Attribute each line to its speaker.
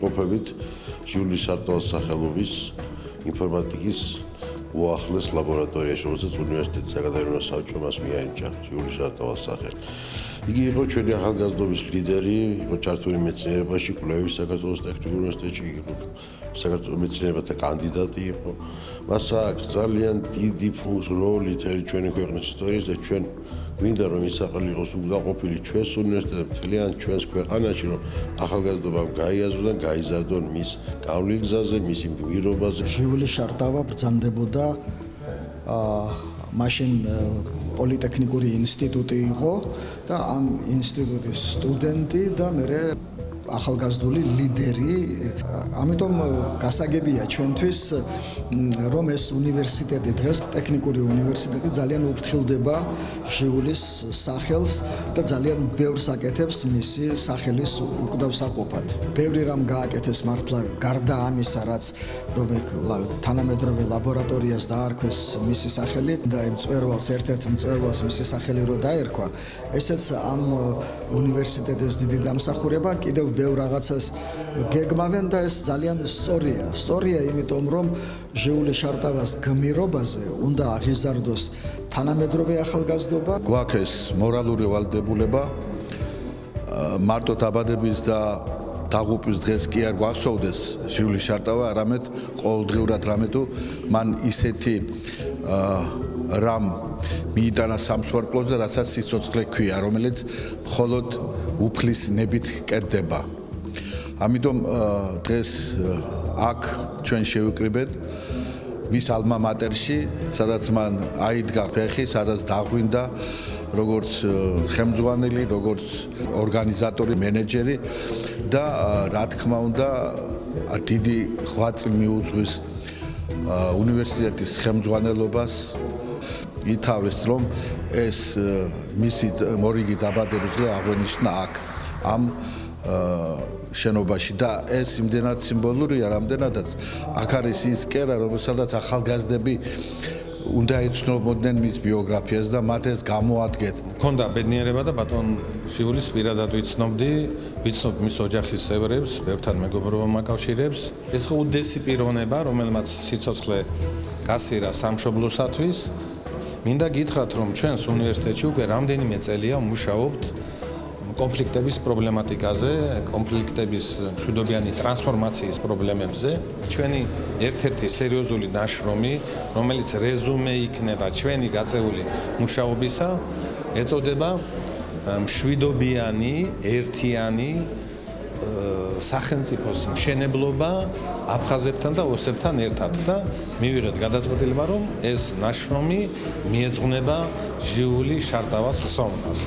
Speaker 1: იმყოფებით ჟიული სარტოვას სახელობის ინფორმატიკის უახლეს ლაბორატორიაში, რომელსაც უნივერსიტეტის აკადემიურ საბჭომ მას მიანიჭა ჟიული სარტოვას სახელი. იგი იყო ჩვენი ახალგაზრდობის ლიდერი, იყო ჩართული მეცნიერებაში, კვლევის საქართველოს ტექნიკურ უნივერსიტეტში, იყო საქართველოს მეცნიერებათა კანდიდატი იყო. მას აქვს ძალიან დიდი როლი ჩვენი ქვეყნის ისტორიის და ჩვენ გვინდა რომ ის საყელი იყოს უკმაყოფილი ჩვენს უნივერსიტეტებს, მთლიან ჩვენს ქვეყანაში, რომ ახალგაზრდობამ გაიაზრონ, გაიზარდონ მის გავლილ გზაზე, მისი გმირობაზე.
Speaker 2: ჟიული სარტავა ბრძანდებოდა მაშინ პოლიტექნიკური ინსტიტუტი იყო და ამ ინსტიტუტის სტუდენტი და მე ახალგაზრდული ლიდერი. ამიტომ გასაგებია ჩვენთვის რომ ეს უნივერსიტეტი დღეს ტექნიკური უნივერსიტეტი ძალიან უფრთხილდება ჟიულის სახელს და ძალიან ბევრს აკეთებს მისი სახელის უკვდავსაყოფად. ბევრი რამ გააკეთეს მართლა გარდა ამისა, რაც რომ თანამედროვე ლაბორატორიას დაარქვეს მისი სახელი და იმ მწვერვალს ერთ-ერთ მწვერვალს მისი სახელი რო დაერქვა, ესეც ამ უნივერსიტეტის დიდი დამსახურება. კიდევ ბევრ რაღაცას გეგმავენ და ეს ძალიან სწორია. სწორია იმიტომ რომ ჟიული სარტავას გმირობაზე უნდა აღიზარდოს თანამედროვე ახალგაზრდობა.
Speaker 3: გვაქვს ეს მორალური ვალდებულება მარტო დაბადების და დაღუპვის დღეს კი არ გვახსოვდეს ჟიული სარტავა, არამედ ყოველდღიურად რამე თუ მან ისეთი რამ მიიტანა სამსვარგლოზე, რასაც სიცოცხლე ქვია, რომელიც მხოლოდ უფლის ნებით კერდება. ამიტომ დღეს აქ ჩვენ შევიკრიბეთ მის ალმა მატერში, სადაც მან აიდგა ფეხი, სადაც დაღვინდა როგორც ხელმძღვანელი, როგორც ორგანიზატორი, მენეჯერი და რა თქმა უნდა დიდი ღვაწლი მიუძღვის უნივერსიტეტის ხელმძღვანელობას ითავეს, რომ ეს მისი მორიგი დაბადების დღე აღენიშნა აქ ამ შენობაში და ეს იმდენად სიმბოლურია, რამდენადაც აქ არის ის კერა, რომელსაც ახალგაზრდები უნდა იცნობოდნენ მის ბიოგრაფიას და მათ ეს გამოადგეთ.
Speaker 4: მქონდა ბედნიერება და ბატონ ჟიულის პირადად ვიცნობ მის ოჯახის წევრებს, ბევრთან მეგობრობა მაკავშირებს. ეს ხო უდესი პიროვნება, რომელმაც სიცოცხლე გასირა სამშობლოსათვის. მინდა გითხრათ, რომ ჩვენს უნივერსიტეტში უკვე რამდენიმე წელია ვმუშაობთ კონფლიქტების პრობლემატიკაზე, კონფლიქტების მშვიდობიანი ტრანსფორმაციის პრობლემებზე. ჩვენი ერთ-ერთი სერიოზული ნაშრომი, რომელიც რეზუმე იქნება ჩვენი გაწეული მუშაობისა, ეწოდება მშვიდობიანი, ერთიანი სახელმწიფოს მშენებლობა აფხაზებთან და ოსებთან ერთად და მივიღეთ გადაწყვეტილება, რომ ეს ნაშრომი მიეძღვნება ჟიული სარტავას ხსოვნას.